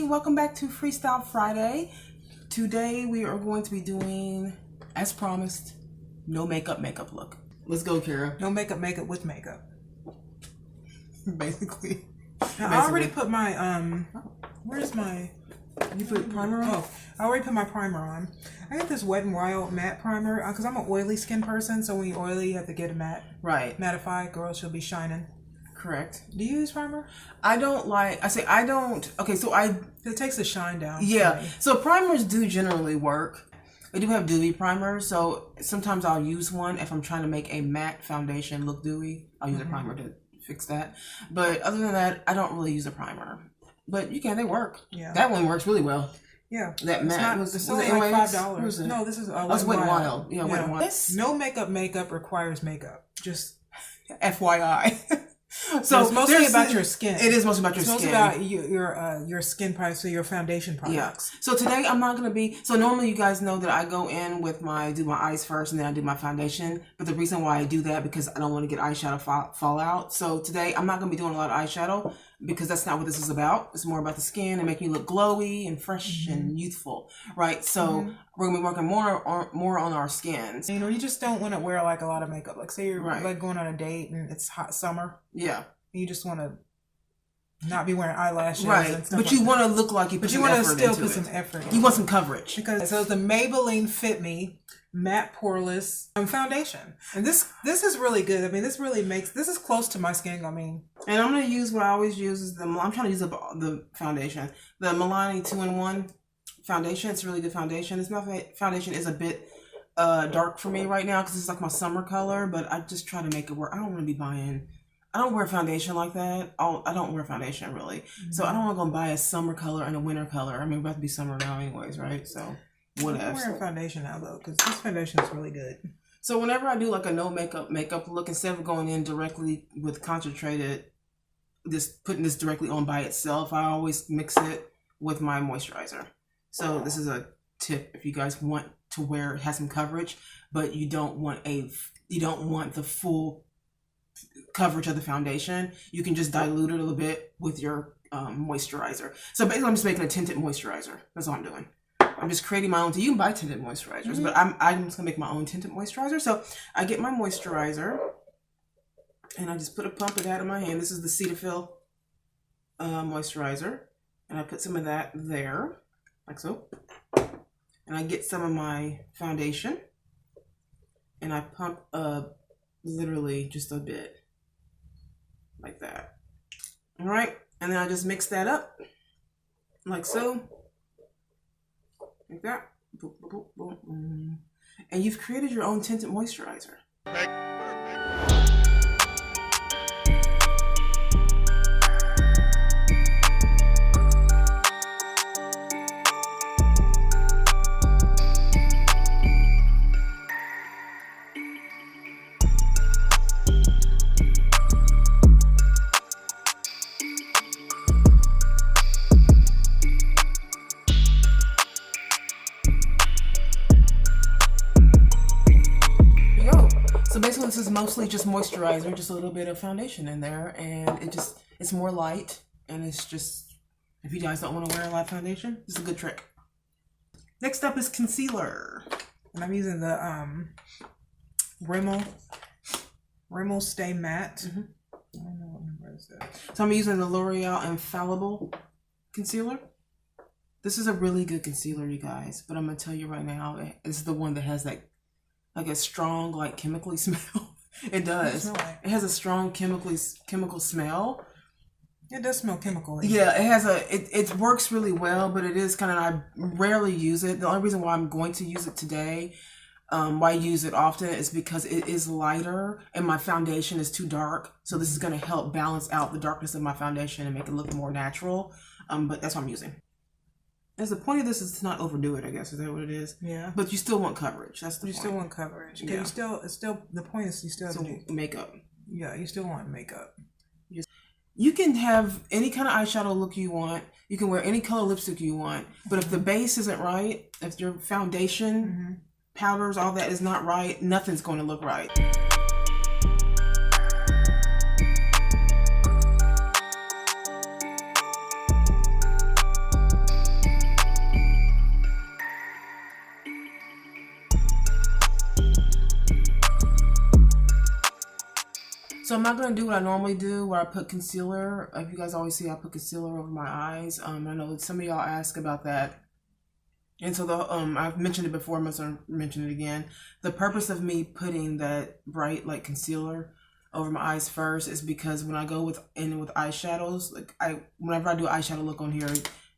welcome back to Freestyle Friday. Today we are going to be doing, as promised, no makeup look. Let's go, Kara. No makeup with makeup. Basically. Now, I already put my, where's my... You put primer on? Oh, I already put my primer on. I got this Wet n Wild matte primer because I'm an oily skin person, so when you're oily, you have to get a matte. Right. Mattify, girl, she'll be shining. Correct. Do you use primer? I don't like, okay, so It takes the shine down. Yeah, so primers do generally work. I do have dewy primers, so sometimes I'll use one if I'm trying to make a matte foundation look dewy. I'll use a primer to fix that. But other than that, I don't really use a primer. But they work. Yeah. That one works really well. Yeah. That matte it's only like $5. No, this is Wet n Wild. Yeah, Wet n Wild. No makeup requires makeup. Just FYI. So it's mostly about your skin. It is mostly about your skin. It's mostly about your skin products, so your foundation products. Yeah. So today I'm not going to be, so normally you guys know that I go in with do my eyes first and then I do my foundation. But the reason why I do that because I don't want to get eyeshadow fallout. So today I'm not going to be doing a lot of eyeshadow because that's not what this is about. It's more about the skin and making you look glowy and fresh and youthful, right? So we're going to be working more on our skins. You know, you just don't want to wear like a lot of makeup. Like say you're like going on a date and it's hot summer. Yeah. You just want to not be wearing eyelashes. Right. And stuff but you want to look like you put some effort into it. But you want to still put some effort. You want some coverage. Because so the Maybelline Fit Me Matte Poreless Foundation. And this is really good. I mean, this is close to my skin. I mean. And I'm going to use what I always use is I'm trying to use the foundation. The Milani 2-in-1 foundation. It's a really good foundation. This foundation is a bit dark for me right now because it's like my summer color, but I just try to make it work. I don't want to be buying... I don't wear foundation like that. I don't wear foundation really. So I don't want to go buy a summer color and a winter color. I mean, we're about to be summer now anyways, right? So whatever. I'm wearing foundation now though because this foundation is really good. So whenever I do like a no makeup look, instead of going in directly with concentrated, putting this directly on by itself, I always mix it with my moisturizer. So this is a tip if you guys want to have some coverage, but you don't want the full coverage of the foundation. You can just dilute it a little bit with your moisturizer. So basically I'm just making a tinted moisturizer. That's all I'm doing. I'm just creating my own. You can buy tinted moisturizers, but I'm just gonna make my own tinted moisturizer. So I get my moisturizer and I just put a pump of that in my hand. This is the Cetaphil moisturizer, and I put some of that there like so, and I get some of my foundation and I pump literally just a bit like that. All right, and then I just mix that up like so, like that. Boop, boop, boop, boop. And you've created your own tinted moisturizer. So basically this is mostly just moisturizer, just a little bit of foundation in there, and it's more light, and it's just, if you guys don't want to wear a lot of foundation, this is a good trick. Next up is concealer. And I'm using the Rimmel Stay Matte. I don't know what number is that. So I'm using the Loreal Infallible concealer. This is a really good concealer, you guys, but I'm going to tell you right now, it's the one that has like a strong, like chemically smell. It does. It has a strong chemical smell. It does smell chemically. Yeah, it has it works really well, but it is kind of, I rarely use it. The only reason why I'm going to use it today, why I use it often, is because it is lighter and my foundation is too dark. So this is going to help balance out the darkness of my foundation and make it look more natural. But that's what I'm using. As the point of this is to not overdo it, I guess. Is that what it is? Yeah. But you still want coverage. That's the point. You still want coverage. Yeah. The point is you still have to do makeup. Yeah, you still want makeup. You can have any kind of eyeshadow look you want. You can wear any color lipstick you want. But if the base isn't right, if your foundation, powders, all that is not right, nothing's going to look right. So I'm not going to do what I normally do, where I put concealer. If you guys always see I put concealer over my eyes. I know that some of y'all ask about that. And so I've mentioned it before, I'm going to mention it again. The purpose of me putting that bright like concealer over my eyes first is because when I go in with eyeshadows, whenever I do eyeshadow look on here,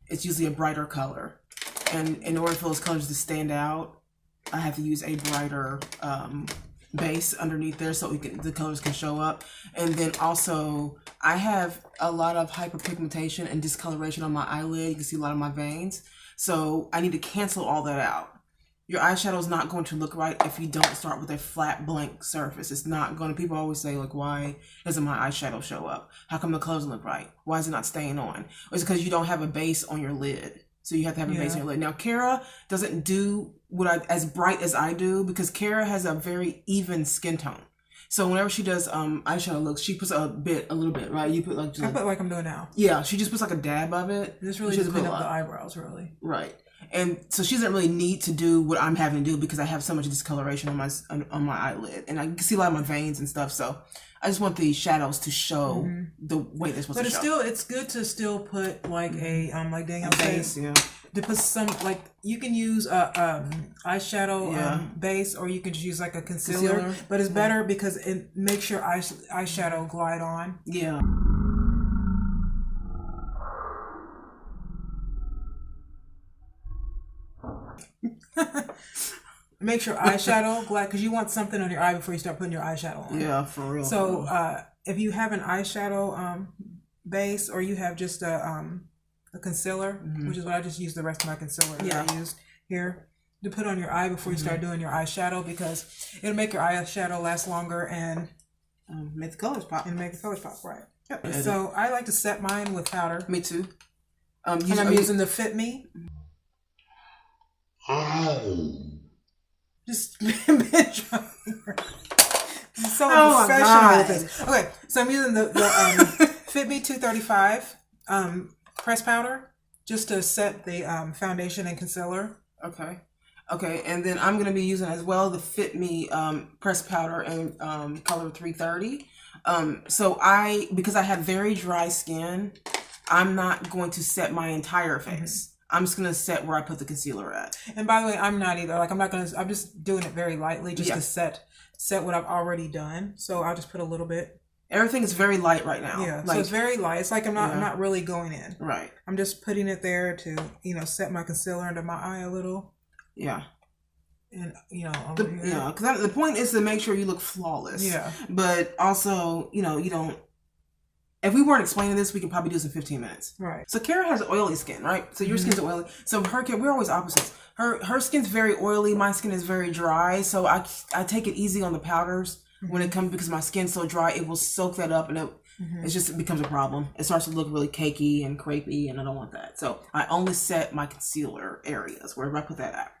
it's usually a brighter color. And in order for those colors to stand out, I have to use a brighter base underneath there so the colors can show up. And then also, I have a lot of hyperpigmentation and discoloration on my eyelid. You can see a lot of my veins. So I need to cancel all that out. Your eyeshadow is not going to look right if you don't start with a flat blank surface. It's not going to, people always say like, why doesn't my eyeshadow show up? How come the colors look right? Why is it not staying on? It's because you don't have a base on your lid. So you have to have a base on your lid. Now, Kara doesn't do as bright as I do because Kara has a very even skin tone. So whenever she does eyeshadow looks, she puts a little bit, right? You put I put like I'm doing now. Yeah, she just puts like a dab of it. This really doesn't clean up the eyebrows, really. Right. And so she doesn't really need to do what I'm having to do because I have so much discoloration on my eyelid. And I can see a lot of my veins and stuff. So I just want the shadows to show the way they're supposed to show. But it's good to still put like a, like Danielle base, said, to put some, like, you can use a eyeshadow base, or you can just use like a concealer. But it's better because it makes your eyeshadow glide on. Yeah. Makes your eyeshadow glide, because you want something on your eye before you start putting your eyeshadow on. Yeah, for real. So if you have an eyeshadow base, or you have just a concealer, which is what I just used the rest of my concealer that I used here, to put on your eye before you start doing your eyeshadow, because it'll make your eyeshadow last longer and make the colors pop. Right. Yep. So I like to set mine with powder. Me too. I'm using the Fit Me. Just binge so professional with this. Okay, so I'm using the Fit Me 235 press powder just to set the foundation and concealer. Okay, and then I'm going to be using as well the Fit Me press powder in color 330. Because I have very dry skin, I'm not going to set my entire face. I'm just going to set where I put the concealer at. And by the way, I'm not either. Like, I'm just doing it very lightly just to set what I've already done. So I'll just put a little bit. Everything is very light right now. Yeah, so it's very light. It's like I'm not really going in. Right. I'm just putting it there to, set my concealer under my eye a little. Yeah. And, because the point is to make sure you look flawless. Yeah. But also, you don't. If we weren't explaining this, we could probably do this in 15 minutes. Right. So Kara has oily skin, right? So your skin's oily. So we're always opposites. Her skin's very oily. My skin is very dry. So I take it easy on the powders when it comes, because my skin's so dry, it will soak that up, and it becomes a problem. It starts to look really cakey and crepey, and I don't want that. So I only set my concealer areas wherever I put that at.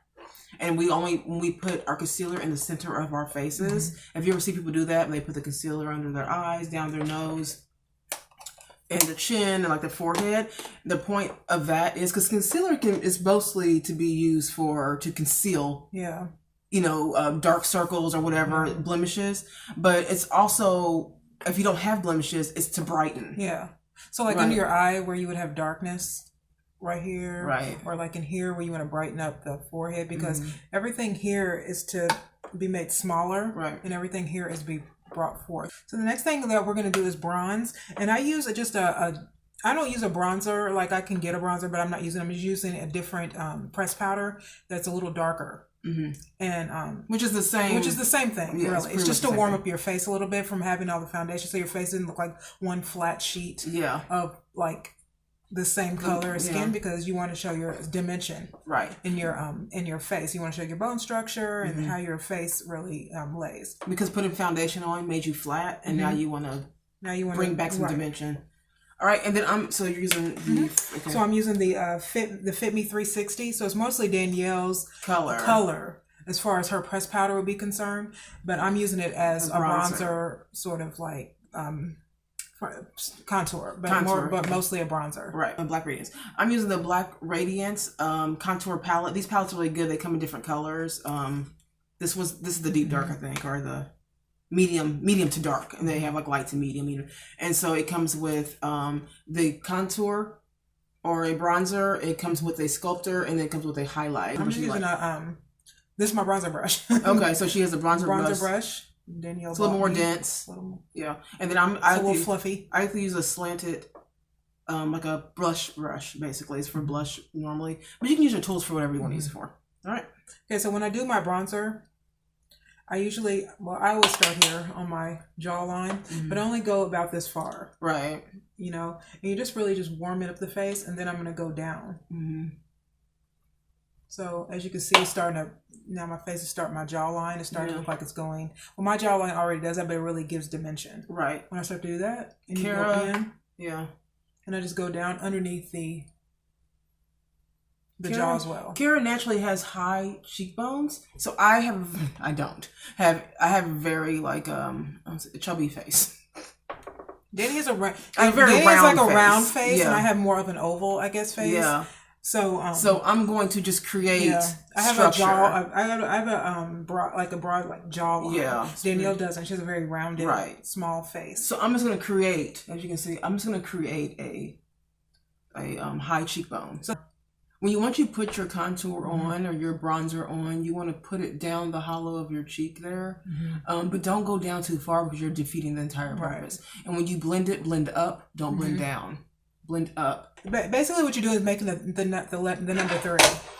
And when we put our concealer in the center of our faces, if you ever see people do that, they put the concealer under their eyes, down their nose, and the chin, and like the forehead. The point of that is because concealer is mostly to be used to conceal, dark circles or whatever, blemishes. But it's also, if you don't have blemishes, it's to brighten. Yeah. So like under your eye where you would have darkness right here, right, or like in here where you want to brighten up the forehead, because everything here is to be made smaller, right, and everything here is to be brought forth. So the next thing that we're going to do is bronze, and I use just I don't use a bronzer. Like, I can get a bronzer, but I'm not using. I'm just using a different press powder that's a little darker, and which is the same thing. Yeah, really, it's just to warm up your face a little bit from having all the foundation, so your face didn't look like one flat sheet. Of like the same color as skin, because you want to show your dimension in your face. You want to show your bone structure and how your face really lays. Because putting foundation on made you flat, and now you want to bring back some dimension. All right, and then you're using the so I'm using the Fit Me 360. So it's mostly Danielle's color as far as her press powder would be concerned, but I'm using it as a bronzer sort of like contour, but mostly a bronzer. Right, a Black Radiance. I'm using the Black Radiance contour palette. These palettes are really good. They come in different colors. This is the deep dark, I think, or medium to dark, and they have like light to medium. And so it comes with the contour or a bronzer. It comes with a sculptor, and then it comes with a highlight. I'm just using this is my bronzer brush. Okay, so she has a bronzer brush. Danielle, it's a little more dense. Yeah, and then I a little fluffy. I have to use a slanted, like a blush brush. Basically, it's for blush normally, but you can use your tools for whatever you want to use it for. All right. Okay, so when I do my bronzer, I always start here on my jawline, but I only go about this far. Right. You know, and you just really just warm it up the face, and then I'm going to go down. So as you can see, now my face is starting, my jawline is starting to look like it's going. Well, my jawline already does that, but it really gives dimension. Right. When I start to do that, and you go in, and I just go down underneath the jaw as well. Kara naturally has high cheekbones, so I have a very like a chubby face. Danny has a round face, and I have more of an oval, I guess, face. Yeah. So I'm going to just create. I have structure. I have a broad jawline. Yeah. Danielle doesn't. She has a very rounded, small face. So I'm just going to create, as you can see, a high cheekbone. So once you put your contour on or your bronzer on, you want to put it down the hollow of your cheek there, but don't go down too far because you're defeating the entire purpose. And when you blend it, blend up. Don't blend down. Blend up. Basically, what you're doing is making the number 3.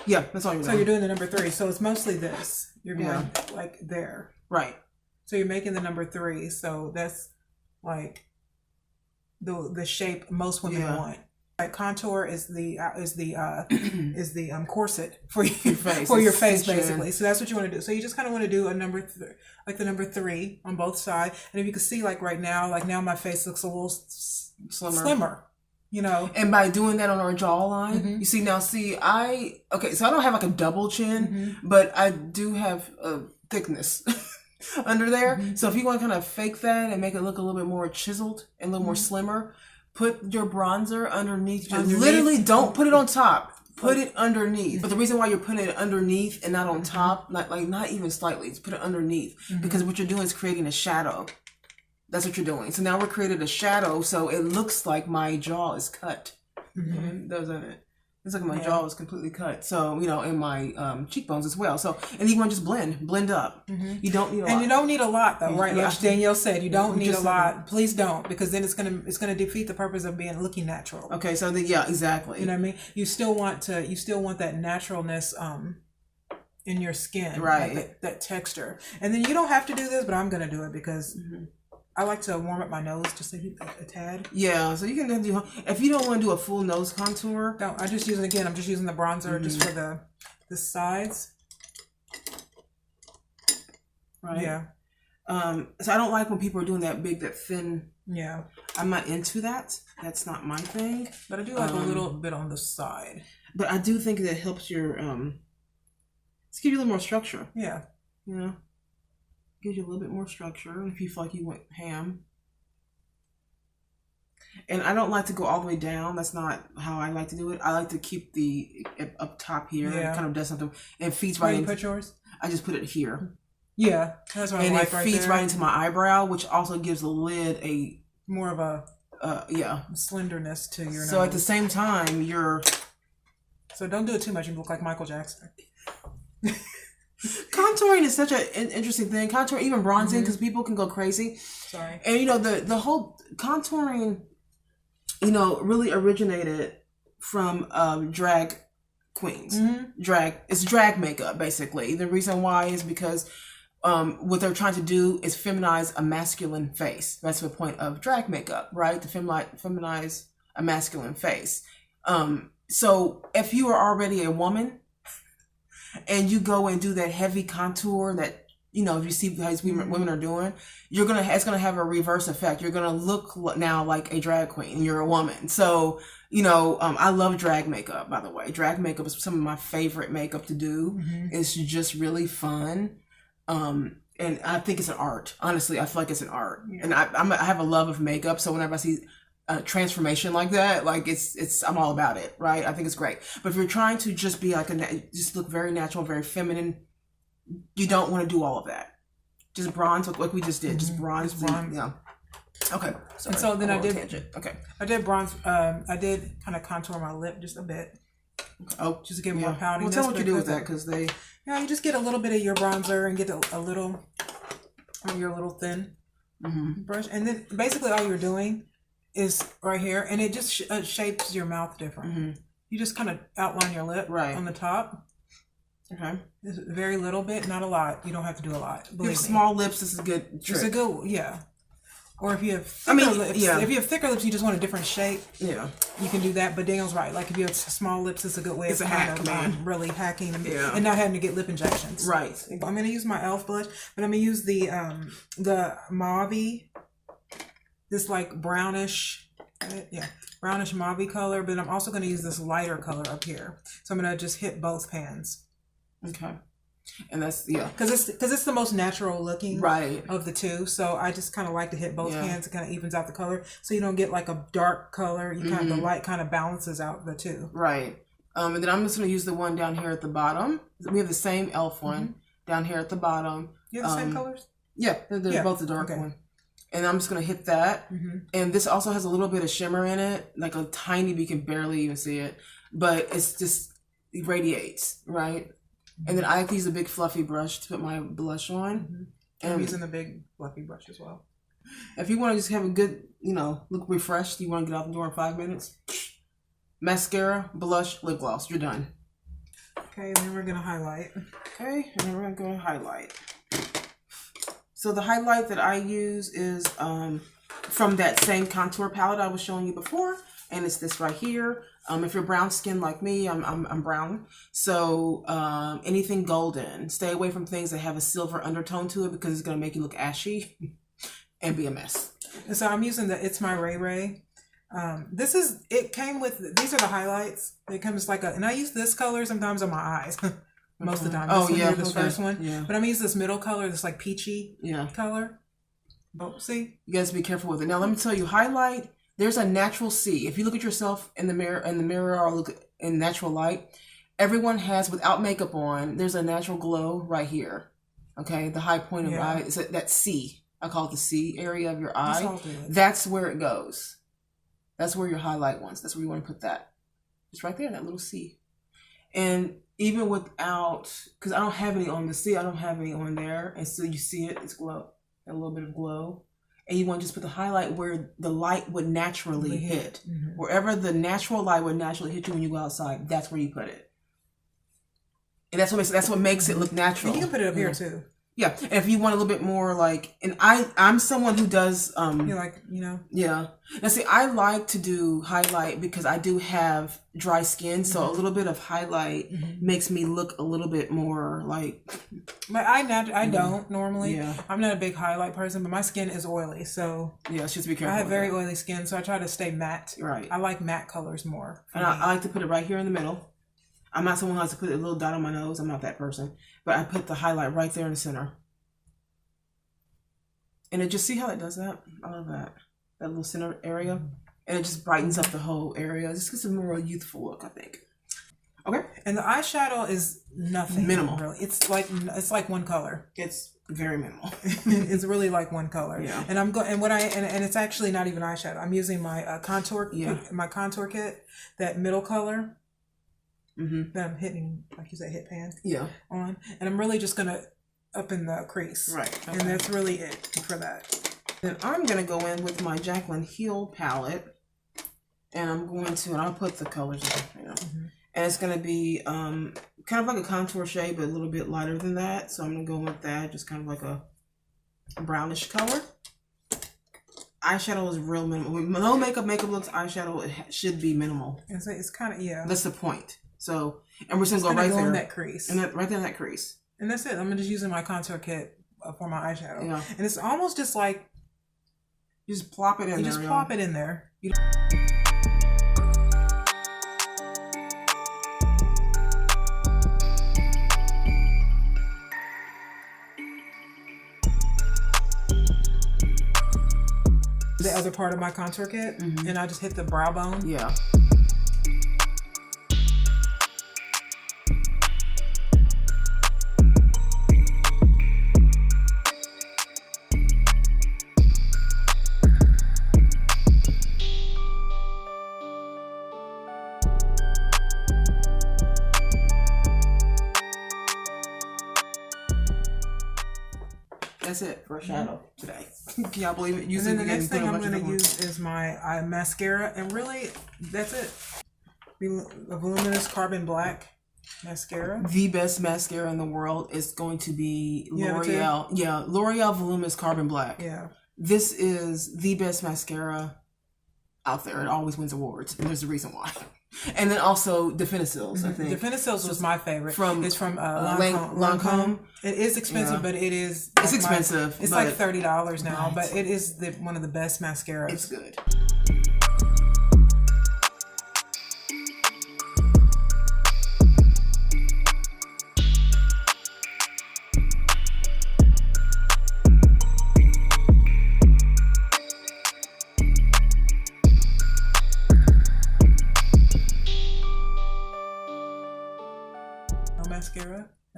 Yeah, that's all you're doing. So you're doing the number 3. So it's mostly this. You're going like there. Right. So you're making the number 3. So that's like the shape most women want. Like contour is the corset for your face basically. So that's what you want to do. So you just kind of want to do a number the number 3 on both sides. And if you can see, like right now, my face looks a little slimmer. You know, and by doing that on our jawline, you see so I don't have like a double chin, but I do have a thickness under there. So if you want to kind of fake that and make it look a little bit more chiseled and a little more slimmer, put your bronzer underneath. Literally, don't put it on top. Put it underneath. But the reason why you're putting it underneath and not on top, not even slightly, put it underneath, because what you're doing is creating a shadow. That's what you're doing. So now we're created a shadow, so it looks like my jaw is cut. Doesn't it? It's like my jaw is completely cut. So, and my cheekbones as well. So, and you want to just blend up. You don't need a lot. And you don't need a lot though, right? Like Danielle said, you don't need a lot. Please don't, because then it's gonna defeat the purpose of looking natural. Okay, so exactly. You know what I mean? You still want that naturalness in your skin, right? Like that texture. And then you don't have to do this, but I'm gonna do it because I like to warm up my nose just a tad. Yeah, so you can do, if you don't want to do a full nose contour. No, I'm just using the bronzer just for the sides. Right. Yeah. So I don't like when people are doing that thin. Yeah. I'm not into that. That's not my thing. But I do like a little bit on the side. But I do think that helps your, let's give you a little more structure. Yeah. You know? Gives you a little bit more structure if you feel like you went ham. And I don't like to go all the way down. That's not how I like to do it. I like to keep the up top here and kind of does something. And feeds right in. Where you put yours? I just put it here. Yeah, that's what I like right there. And it feeds right into my eyebrow, which also gives the lid a more of a slenderness to your nose. So at the same time, so don't do it too much. You look like Michael Jackson. Contouring is such an interesting thing. Contouring, even bronzing, because people can go crazy. Sorry. And the whole contouring, really originated from drag queens. It's drag makeup basically. The reason why is because what they're trying to do is feminize a masculine face. That's the point of drag makeup, right? To feminize a masculine face. So if you are already a woman and you go and do that heavy contour that, if you see how women are doing, it's gonna have a reverse effect. You're gonna look now like a drag queen and you're a woman. So, I love drag makeup, by the way. Drag makeup is some of my favorite makeup to do. It's just really fun. And I think it's an art. Honestly, I feel like it's an art. Yeah. And I have a love of makeup. So whenever I see a transformation like that, I'm all about it, right? I think it's great. But if you're trying to just be just look very natural, very feminine, you don't want to do all of that. Just bronze, like we just did. Just bronze. Yeah. Okay. So then I did. Okay. I did bronze. I did kind of contour my lip just a bit. Oh, just to get more poutiness. Well, tell what you do with that, because they. You just get a little bit of your bronzer and get a little on your little thin brush, and then basically all you're doing is right here, and it just shapes your mouth different. You just kind of outline your lip on the top. Okay. It's very little bit, not a lot. You don't have to do a lot. If you have small lips, this is a good trick. It's a good, Or if you have thicker lips, if you have thicker lips, you just want a different shape. Yeah. You can do that. But Danielle's right. Like if you have small lips, it's a good way of really hacking and not having to get lip injections. Right. I'm going to use my e.l.f. blush, but I'm going to use the mauve, this like brownish, brownish mauve color. But I'm also going to use this lighter color up here. So I'm going to just hit both pans. Okay. And that's because it's the most natural looking of the two, so I just kind of like to hit both hands. It kind of evens out the color, so you don't get like a dark color. You kind of the light kind of balances out the two. Right. And then I'm just going to use the one down here at the bottom. We have the same e.l.f. one down here at the bottom. You have the same colors? Yeah, they're both the dark one. And I'm just going to hit that. And this also has a little bit of shimmer in it, like a tiny, you can barely even see it, but it's just it radiates, right? And then I like to use a big fluffy brush to put my blush on. And I'm using a big fluffy brush as well. If you want to just have a good, look refreshed, you want to get out the door in 5 minutes, mascara, blush, lip gloss, you're done. Okay, and then we're going to highlight. Okay, and then we're going to go highlight. So the highlight that I use is from that same contour palette I was showing you before. And it's this right here. If you're brown skin like me, I'm brown. So anything golden, stay away from things that have a silver undertone to it, because it's going to make you look ashy and be a mess. And so I'm using the ItsMyRayeRaye. It came with, these are the highlights. It comes like and I use this color sometimes on my eyes. Most of the time. This first one. Yeah. But I'm using this middle color, this like peachy color. Oh, see? You guys be careful with it. Now let me tell you, highlight. There's a natural C. If you look at yourself in the mirror or look in natural light, everyone has, without makeup on, there's a natural glow right here. Okay, the high point of eye is that C. I call it the C area of your eye. That's where it goes. That's where your highlight wants. That's where you want to put that. It's right there, that little C. And even without, because I don't have any on the C, I don't have any on there, and so you see it. It's glow, a little bit of glow. And you want to just put the highlight where the light would naturally hit. Wherever the natural light would naturally hit you when you go outside, that's where you put it. And that's what makes it look natural. And you can put it up here too. Yeah, and if you want a little bit more like, and I'm someone who does yeah. Now see, I like to do highlight because I do have dry skin, so a little bit of highlight makes me look a little bit more like. But I don't normally. Yeah. I'm not a big highlight person, but my skin is oily, so just be careful. I have very oily skin, so I try to stay matte. Right. I like matte colors more. And I like to put it right here in the middle. I'm not someone who has to put a little dot on my nose. I'm not that person. But I put the highlight right there in the center. And it just, see how it does that? I love that. That little center area. And it just brightens up the whole area. It just gives a more youthful look, I think. Okay. And the eyeshadow is nothing. Minimal. Really. It's like one color. It's very minimal. It's really like one color. Yeah. And and it's actually not even eyeshadow. I'm using my contour kit, that middle color. That I'm hitting, like you said, hit pan on. And I'm really just going to up in the crease. Right. Okay. And that's really it for that. Then I'm going to go in with my Jaclyn Heel palette. And I'm going to, and I'll put the colors in, And it's going to be kind of like a contour shade, but a little bit lighter than that. So I'm going to go with that, just kind of like a brownish color. Eyeshadow is real minimal. With no makeup looks, eyeshadow it should be minimal. And so it's kind of, That's the point. So, and we're just going to go right there. In that crease. And right there in that crease. And that's it. I'm just using my contour kit for my eyeshadow. Yeah. And it's almost just like... You just plop it in there. You just plop it in there. The other part of my contour kit. And I just hit the brow bone. Yeah. that's it for a shadow today. Can y'all believe it? And then the next thing I'm going to use is my mascara, and really, that's it. A Voluminous Carbon Black mascara. The best mascara in the world is going to be L'Oreal. Yeah, L'Oreal Voluminous Carbon Black. Yeah. This is the best mascara out there. It always wins awards, and there's a reason why. And then also Definicils, I think. Definicils was my favorite. It's from Lancome. It is expensive, but it is. It's expensive. It's like $30 now, but it is one of the best mascaras. It's good.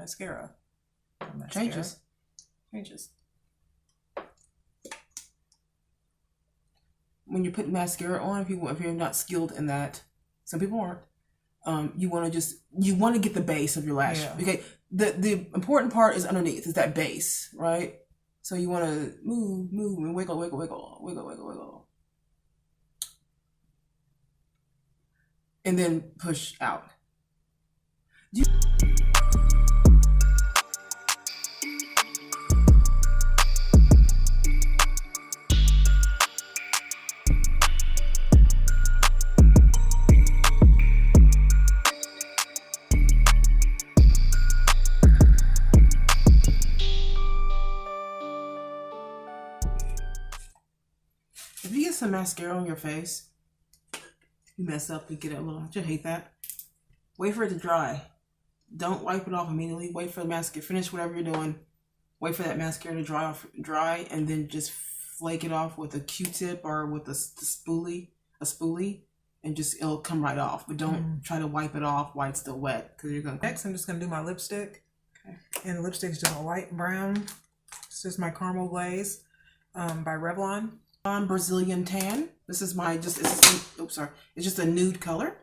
Mascara. Changes. When you put mascara on, if you're not skilled in that, some people aren't. You want to get the base of your lash. Yeah. Okay. The important part is underneath. Is that base, right? So you want to move and wiggle, and then push out. If you get some mascara on your face, you mess up, you get it a little, I hate that. Wait for it to dry. Don't wipe it off immediately. Wait for the mascara, finish whatever you're doing. Wait for that mascara to dry, and then just flake it off with a Q-tip or with a spoolie, and it'll come right off. But don't try to wipe it off while it's still wet, because you're gonna. Next, I'm just gonna do my lipstick. Okay. And the lipstick's just a light brown. This is my Caramel Glaze by Revoln Brazilian Tan. This is it's just a nude color.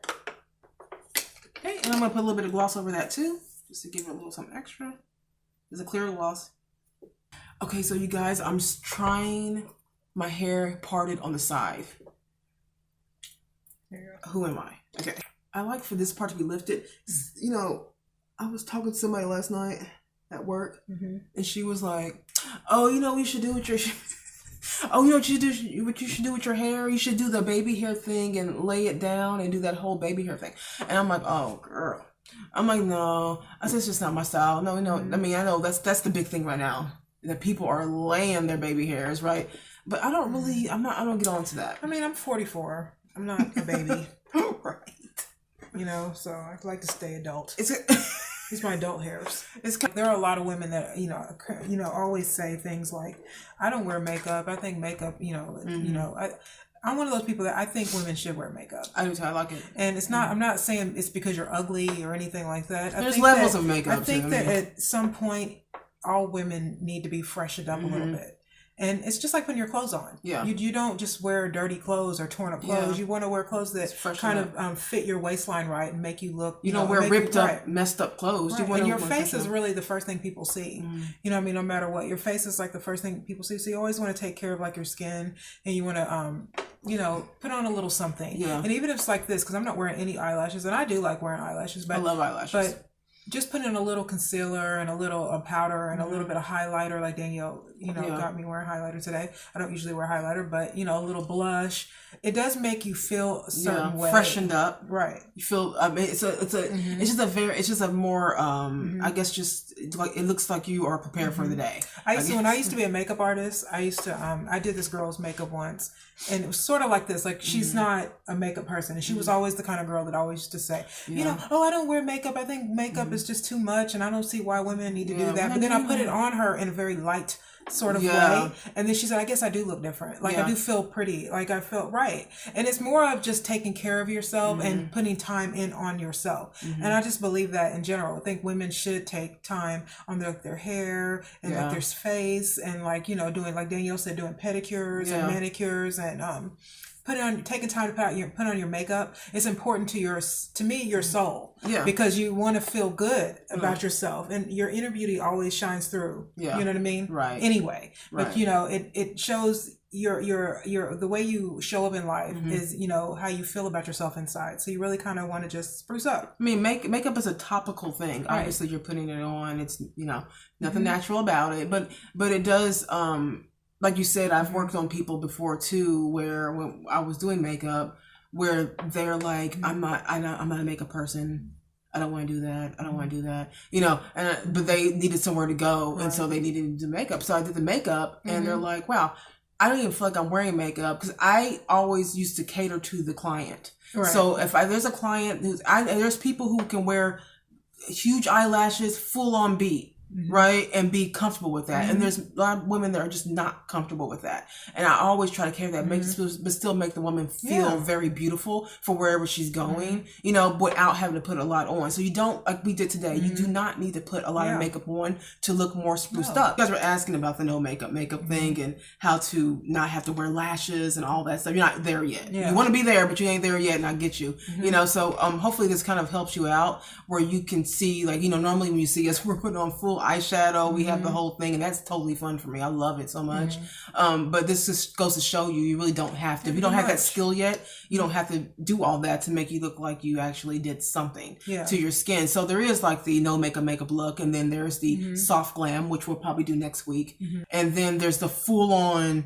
Okay, and I'm gonna put a little bit of gloss over that too, just to give it a little something extra. There's a clear gloss. Okay, so you guys, I'm just trying my hair parted on the side. Who am I? Okay, I like for this part to be lifted. You know, I was talking to somebody last night at work, and she was like, "Oh, you know what you should do with your." Oh, you know what you should do with your hair? You should do the baby hair thing and lay it down and do that whole baby hair thing. And I'm like, oh, girl. I'm like, no. I said, it's just not my style. No. I mean, I know that's the big thing right now, that people are laying their baby hairs, right? But I don't get on to that. I mean, I'm 44. I'm not a baby. Right. You know, so I like to stay adult. It's my adult hairs. There are a lot of women that you know always say things like, "I don't wear makeup. I think makeup, I'm one of those people that I think women should wear makeup. I do too. I like it, and it's not. I'm not saying it's because you're ugly or anything like that. There's levels of makeup. I think that at some point, all women need to be freshened up a little bit. And it's just like putting your clothes on. Yeah. You don't just wear dirty clothes or torn up clothes. Yeah. You want to wear clothes that kind of fit your waistline right and make you look. You don't wear ripped up, messed up clothes. Right. And your face is really the first thing people see. You know what I mean? No matter what, your face is like the first thing people see. So you always want to take care of like your skin, and you want to, put on a little something. Yeah. And even if it's like this, because I'm not wearing any eyelashes, and I do like wearing eyelashes. But I love eyelashes. But just putting in a little concealer and a little powder and a little bit of highlighter, like Danielle, got me wearing highlighter today. I don't usually wear highlighter, but a little blush. It does make you feel a certain way, freshened up. Right. You feel. I mean, it's just a more. I guess just like it looks like you are prepared for the day. When I used to be a makeup artist, I did this girl's makeup once, and it was sort of like this. Like she's not a makeup person, and she was always the kind of girl that always used to say, oh, I don't wear makeup. I think makeup is just too much, and I don't see why women need to do that. But then I put it on her in a very light sort of way, and then she said, I guess I do look different. Like I do feel pretty. Like I felt right. And it's more of just taking care of yourself and putting time in on yourself. And I just believe that in general. I think women should take time on their hair and like their face, and doing, like Danielle said, doing pedicures and manicures and taking time to put on your makeup, it's important to your soul. Yeah. Because you want to feel good about yourself, and your inner beauty always shines through. Yeah. You know what I mean? Right. Anyway, but right. you know, it shows your the way you show up in life is, you know, how you feel about yourself inside. So you really kind of want to just spruce up. I mean, makeup is a topical thing. Right. Obviously, you're putting it on. It's, you know, nothing natural about it, but it does. Like you said, I've worked on people before too, where when I was doing makeup, where they're like, I'm not a makeup person. I don't want to do that. I don't want to do that. You know, but they needed somewhere to go, and so they needed to do makeup. So I did the makeup, and they're like, wow, I don't even feel like I'm wearing makeup, because I always used to cater to the client. Right. So if there's a client there's people who can wear huge eyelashes, full on beat. Right, and be comfortable with that, and there's a lot of women that are just not comfortable with that, and I always try to carry that, but still make the woman feel very beautiful for wherever she's going, you know, without having to put a lot on. So you don't, like we did today, you do not need to put a lot of makeup on to look more spruced up. You guys were asking about the no makeup thing and how to not have to wear lashes and all that stuff. You're not there yet. You want to be there, but you ain't there yet, and I get you. You know, so hopefully this kind of helps you out, where you can see, like, you know, normally when you see us, we're putting on full eyeshadow, we have the whole thing, and that's totally fun for me. I love it so much. But this just goes to show you really don't have to. If you don't have that skill yet, you don't have to do all that to make you look like you actually did something to your skin. So there is like the no makeup look, and then there's the soft glam, which we'll probably do next week, and then there's the full on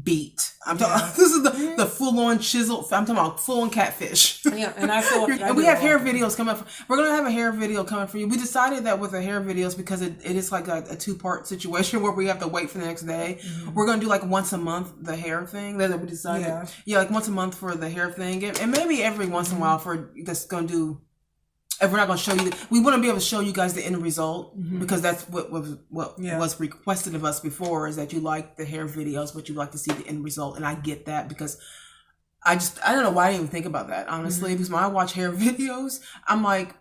beat. I'm talking. This is the full on chisel. I'm talking about full on catfish. Yeah, and I feel. And we have hair videos coming. We're gonna have a hair video coming for you. We decided that with the hair videos, because it is like a 2-part situation where we have to wait for the next day. We're gonna do like once a month the hair thing that we decided. Yeah, like once a month for the hair thing, and maybe every once in a while for that's gonna do. If we're not going to show you, we want to be able to show you guys the end result, because that's what was requested of us before, is that you like the hair videos, but you like to see the end result. And I get that, because I don't know why I didn't even think about that, honestly, because when I watch hair videos, I'm like,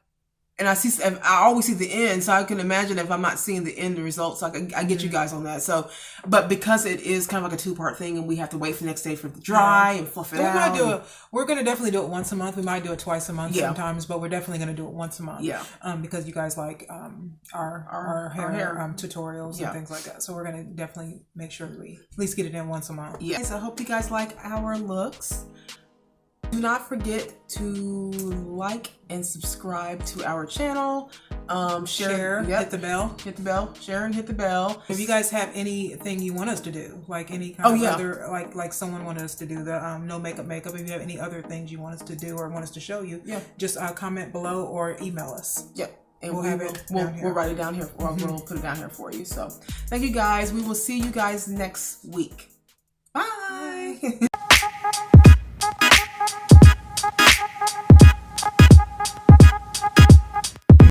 and I always see the end, so I can imagine if I'm not seeing the end results, like I get you guys on that. So, but because it is kind of like a 2-part thing, and we have to wait for the next day for it to dry and fluff it out. We're going to definitely do it once a month. We might do it twice a month sometimes, but we're definitely going to do it once a month. Yeah. Because you guys like our hair tutorials and things like that. So we're going to definitely make sure that we at least get it in once a month. Yes. I hope you guys like our looks. Do not forget to like and subscribe to our channel. Share, hit the bell. Hit the bell. Share and hit the bell. If you guys have anything you want us to do, like any kind of other, like someone wanted us to do the no makeup. If you have any other things you want us to do or want us to show you, just comment below or email us. Yep. And we'll write it down here, or we'll put it down here for you. So thank you guys. We will see you guys next week. Bye.